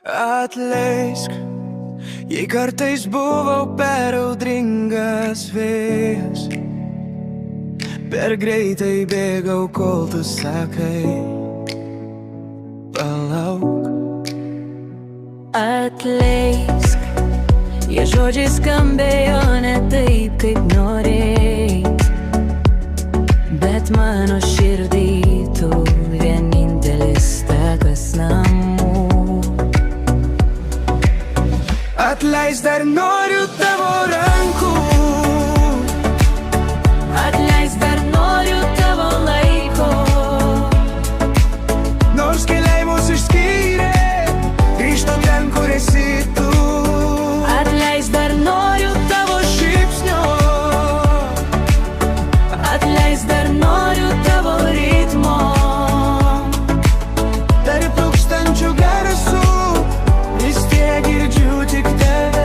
Atleisk, jei kartais buvau per audringas vėjas, per greitai bėgau, kol tu sakai palauk. Atleisk, jei žodžiai skambėjo ne taip, kaip norėjai, bet mano širdį tu vienintelis takas namų. Atleisk, dar noriu tavo rankų. Atleisk, dar noriu tavo laiko. Nors keliai mus išskyrė, grįžtu ten, kur esi tu. Atleisk, dar noriu tavo Šypsnio, Atleisk, dar noriu tavo ritmo. tarp tūkstančių garsų, vis tiek girdžiu tik tave.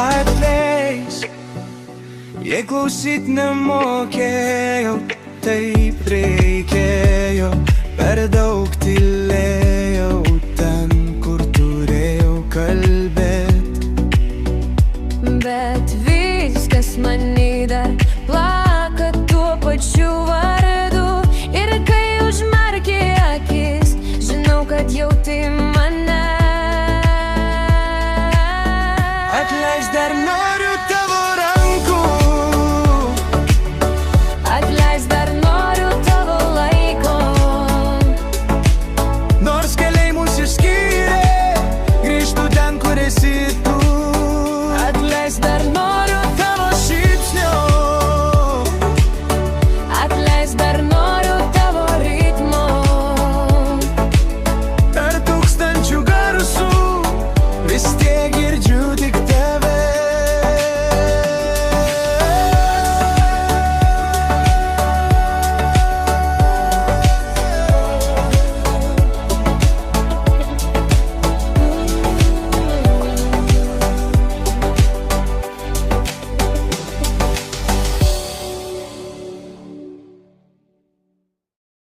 Atleisk, jei klausyt nemokėjau, taip reikėjo.